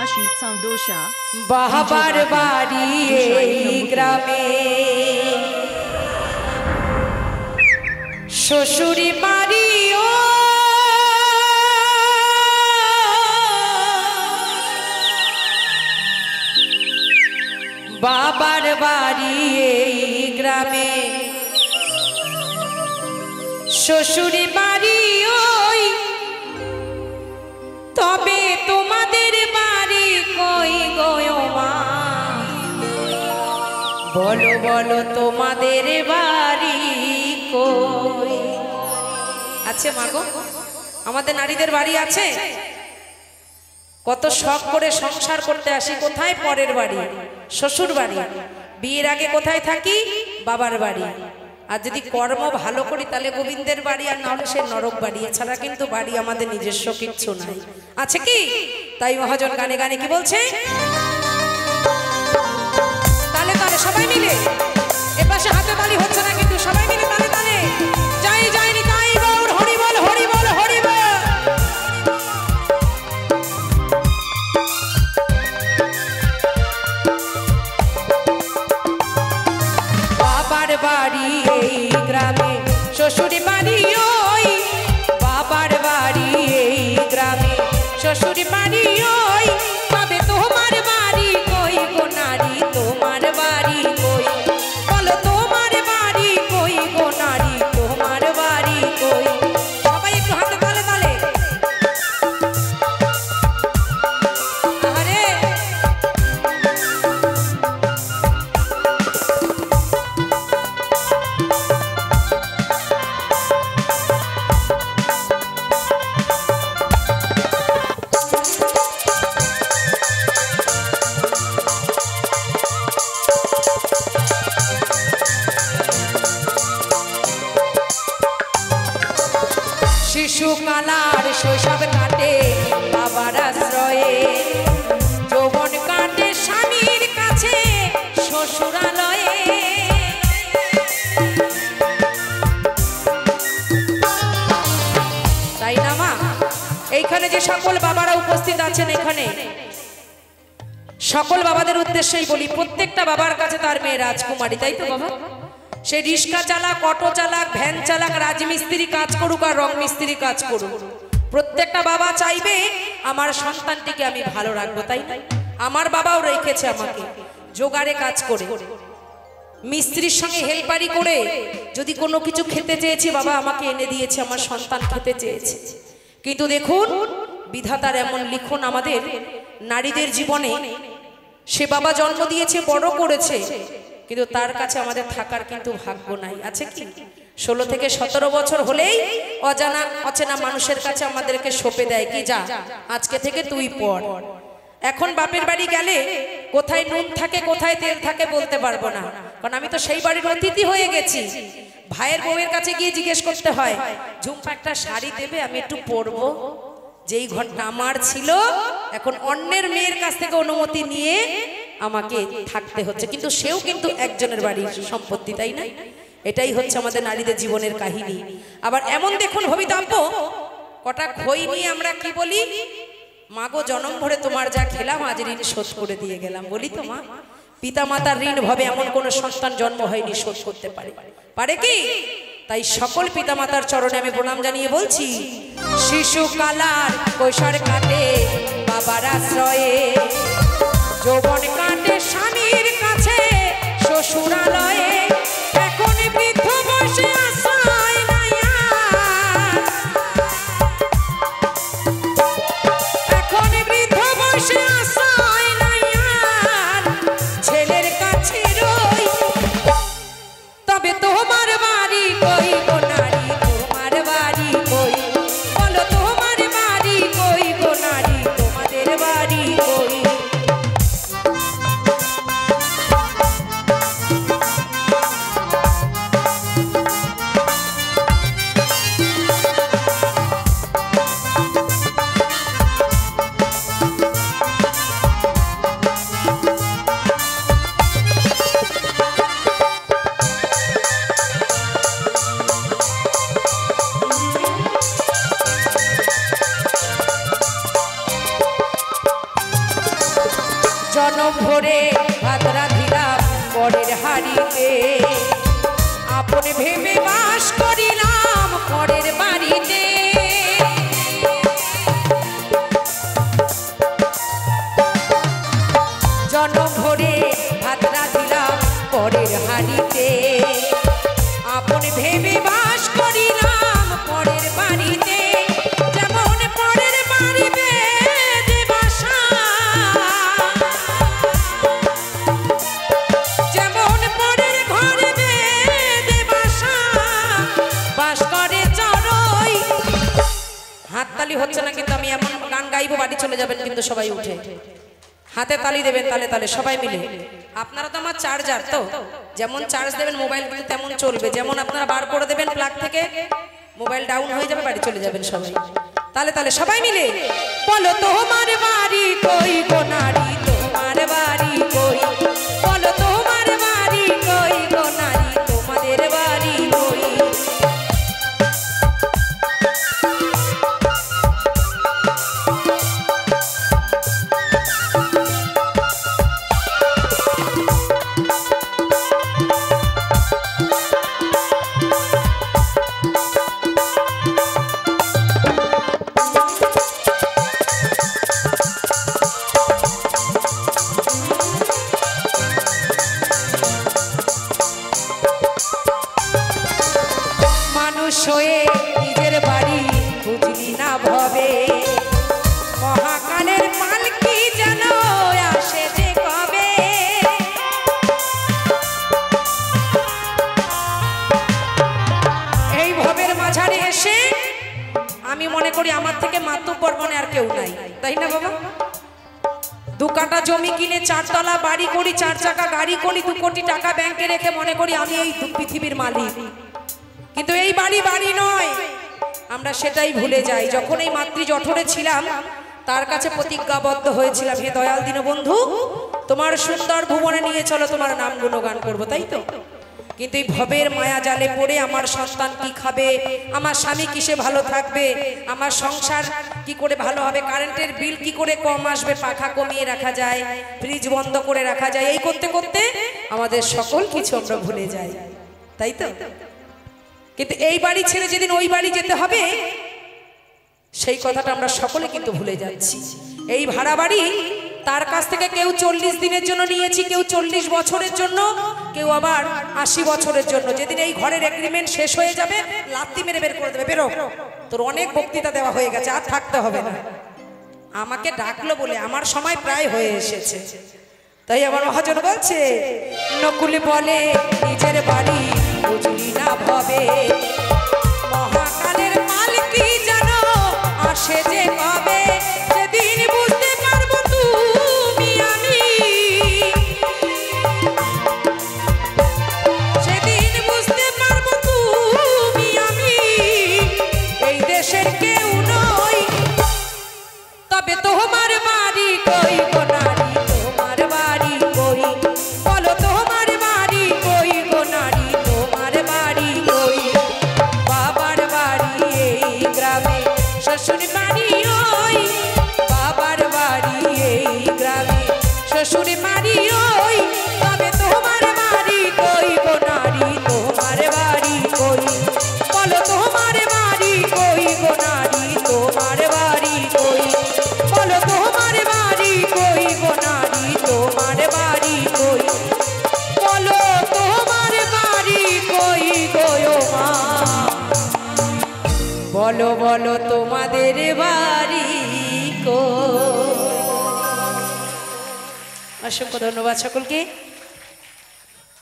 Rashid Sandosha বাবার বাড়ি এই গ্রামে শ্বশুরি বাড়িও বাবার বাড়ি এই গ্রামে শ্বশুরি বাড়ি ওই তবে তোমাদের বাড়ি কই গো মা বলো বলো তোমাদের বাড়ি কই আছে মা গো আমাদের নারীদের বাড়ি আছে কত শখ করে সংসার করতে আসি কোথায় পরের বাড়ি শ্বশুর বাড়ি বিয়ের আগে কোথায় থাকি বাবার বাড়ি আর যদি কর্ম ভালো করি তাহলে গোবিন্দের বাড়ি আর না হলে সে নরক বাড়ি এছাড়া কিন্তু বাড়ি আমাদের নিজস্ব কিচ্ছু নাই আছে কি তাই মহাজন গানে গানে কি বলছে তালে তালে সবাই মিলে এপাশে হাতে তালি হচ্ছে না কিন্তু সবাই মিলে তালে তালে যাই যাইনি তাই গৌর হরি বল হরি বল হরি বল বাবার বাড়ি এই গ্রামে শ্বশুরি বাড়ি ওই বাবার বাড়ি এই গ্রামে শ্বশুরি বাড়ি ওই তবে তোমার বাড়ি কই গো নারী তোমার বাড়ি কই বলো তোমার বাড়ি কই গো নারী তোমার বাড়ি কই সবাই একটু হাতে তালে তালে আরে শিশুকালার শৈশব কাটে বাবার আশ্রয়ে যৌবন কাটে স্বামীর কাছে শ্বশুরালয়ে তাই না মা এইখানে যে সকল বাবারা উপস্থিত আছেন এখানে সকল বাবাদের উদ্দেশ্যেই বলি প্রত্যেকটা বাবার কাছে তার মেয়ে রাজকুমারী তাই তো বাবা সে রিক্সা চালাক অটো চালাক ভ্যান চালাক রাজমিস্ত্রি কাজ করুক আর রং মিস্ত্রি কাজ করুক প্রত্যেকটা বাবা চাইবে আমার সন্তানটিকে আমি ভালো রাখবো তাই না আমার বাবাও রেখেছে আমাকে জোগাড়ে কাজ করে মিস্ত্রির সঙ্গে হেল্পারি করে যদি কোনো কিছু খেতে চেয়েছি বাবা আমাকে এনে দিয়েছে আমার সন্তান খেতে চেয়েছে কিন্তু দেখুন বিধাতার এমন লিখন আমাদের নারীদের জীবনে সে বাবা জন্ম দিয়েছে বড় করেছে কিন্তু তার কাছে আমাদের থাকার কিন্তু ভাগ্য নাই আছে কি 16 থেকে 17 বছর হলেই অজানা অচেনা মানুষের কাছে আমাদেরকে সঁপে দেয় কি যা আজকে থেকে তুই পড় এখন বাপের বাড়ি গেলে কোথায় নুন থাকে কোথায় তেল থাকে বলতে পারবো না কারণ আমি তো সেই বাড়ির অতিথি হয়ে গেছি ভাইয়ের বউয়ের কাছে গিয়ে জিজ্ঞেস করতে হয় ঝুম্পা একটা শাড়ি দেবে আমি একটু পরবো যেই ঘরটা আমার ছিল এখন অন্যের মেয়ের কাছ থেকে অনুমতি নিয়ে আমাকে থাকতে হচ্ছে কিন্তু সেও কিন্তু একজনের বাড়ির সম্পত্তি তাই না এটাই হচ্ছে আমাদের নারীদের জীবনের কাহিনী আবার এমন দেখুন হবিদাম্প কটা খই নিয়ে আমরা কি বলি মাগো জনম ভরে তোমার যা খেলাম আজ ঋণ শোধ করে দিয়ে গেলাম বলি তো মা পিতা মাতার ঋণ ভাবে এমন কোন সন্তান জন্ম হয়নি শোধ করতে পারে কি তাই সকল পিতা মাতার চরণে আমি প্রণাম জানিয়ে বলছি শিশুকালার কৈশোর কাটে বাবার আশ্রয়ে যৌবন কাটে স্বামীর কাছে শ্বশুরালয়ে এখন বৃদ্ধ বসে আশ্রয় নাই এখন বৃদ্ধ বসে আশ্রয় নাই ছেলের কাছে রই তবে তোমার বাড়ি কই গো নারী তোমার বাড়ি কই বলো তোমার বাড়ি কই গো নারী তোমাদের বাড়ি কই জনম ভরে ভাত রাঁধিলাম পরের হাড়িতে, আপন ভেবে বাস করিলাম পরের বাড়িতে। জনম ভরে ভাত রাঁধিলাম পরের হাড়িতে, আপন ভেবে বাস করিলাম পরের বাড়িতে। যেমন পরের বাড়িতে বাসা, যেমন পরের ঘরে বেদে বাসা, বাস করে চড়ই। হাততালি হচ্ছে না কিন্তু আমি এমন গান গাইবো বাড়ি চলে যাবেন কিন্তু সবাই উঠে হাতে তালি দেবেন, তালে তালে সবাই মিলে। আপনারা তো আমার চার্জার, তো যেমন চার্জ দেবেন মোবাইল কিন্তু তেমন চলবে। যেমন আপনারা বার করে দেবেন প্লাগ থেকে, মোবাইল ডাউন হয়ে যাবে, বাড়ি চলে যাবেন সবাই। তালে তালে সবাই মিলে বলো তোমার বাড়ি কই গো নারী, তোমার বাড়ি কই, বলো তোমার বাড়ি কই গো নারী, তোমাদের বাড়ি কই। হয়ে নিজের বাড়ি বুঝলি না ভবে, মহাকালের পালকি যেন আসে যে কবে। এই ভবের মাঝারে এসে আমি মনে করি আমার থেকে মাতব্বর মনে আর কেউ নাই, তাই না বাবা? 2 কাঠা জমি কিনে 4 তলা বাড়ি করি, 4 চাকা গাড়ি করি, 2 কোটি টাকা ব্যাংকে রেখে মনে করি আমি এই পৃথিবীর মালিক। কিন্তু এই বাড়ি বাড়ি নয়, আমরা সেটাই ভুলে যাই। যখন এই মাতৃ জঠরে ছিলাম তার কাছে প্রতিজ্ঞাবদ্ধ হয়েছিলাম, হে দয়াল দীনবন্ধু তোমার সুন্দর ভুবনে নিয়ে চলো, তোমার নাম গুণগান করবো, তাই তো? কিন্তু এই ভবের মায়া জালে পড়ে আমার সন্তান কি খাবে, আমার স্বামী কিসে ভালো থাকবে, আমার সংসার কি করে ভালো হবে, কারেন্টের বিল কি করে কম আসবে, পাখা কমিয়ে রাখা যায়, ফ্রিজ বন্ধ করে রাখা যায়, এই করতে করতে আমাদের সকল কিছু আমরা ভুলে যাই, তাই তো? কিন্তু এই বাড়ি ছেড়ে যেদিন ওই বাড়ি যেতে হবে সেই কথাটা আমরা সকলে কিন্তু ভুলে যাচ্ছি। এই ভাড়া বাড়ি তার কাছ থেকে কেউ 40 দিনের জন্য নিয়েছি, কেউ 40 বছরের জন্য, কেউ আবার 80 বছরের জন্য। যেদিন এই ঘরের এগ্রিমেন্ট শেষ হয়ে যাবে লাত্তি মেরে বের করে দেবে, বেরো, তোর অনেক বক্তৃতা দেওয়া হয়ে গেছে, আর থাকতে হবে না। আমাকে ডাকলো বলে আমার সময় প্রায় হয়ে এসেছে, তাই আমার মহাজন বলছে নকুল বলে নিজের বাড়ি বুঝলি না ভবে, মহাকালের মালিকি যেন আসে যে কবে। সেদিন বুঝতে পারবো তুমি আমি, সেদিন বুঝতে পারবো তুমি আমি এই দেশের কেউ নই। তবে তোমার বাড়ি কই গো নারী, তোমার বাড়ি কই, বলো তোমার বাড়ি কই গো নারী, তোমার বাড়ি কই। বাবার বাড়ি এই গ্রামে, শ্বশুর বাড়ি ওই, বাবার বাড়ি এই গ্রামে, শ্বশুর বাড়ি ওই। তবে তোমার বাড়ি কই গো নারী, তোমার বাড়ি কই, বলো তোমার বাড়ি কই গো নারী, তোমার বাড়ি কই, বলো তোমার বাড়ি কই গো নারী, তোমার বাড়ি কই, বলো তোমার বাড়ি কই গো মা, বলো বলো তোমাদের বাড়ি কই। অসংখ্য ধন্যবাদ সকলকে।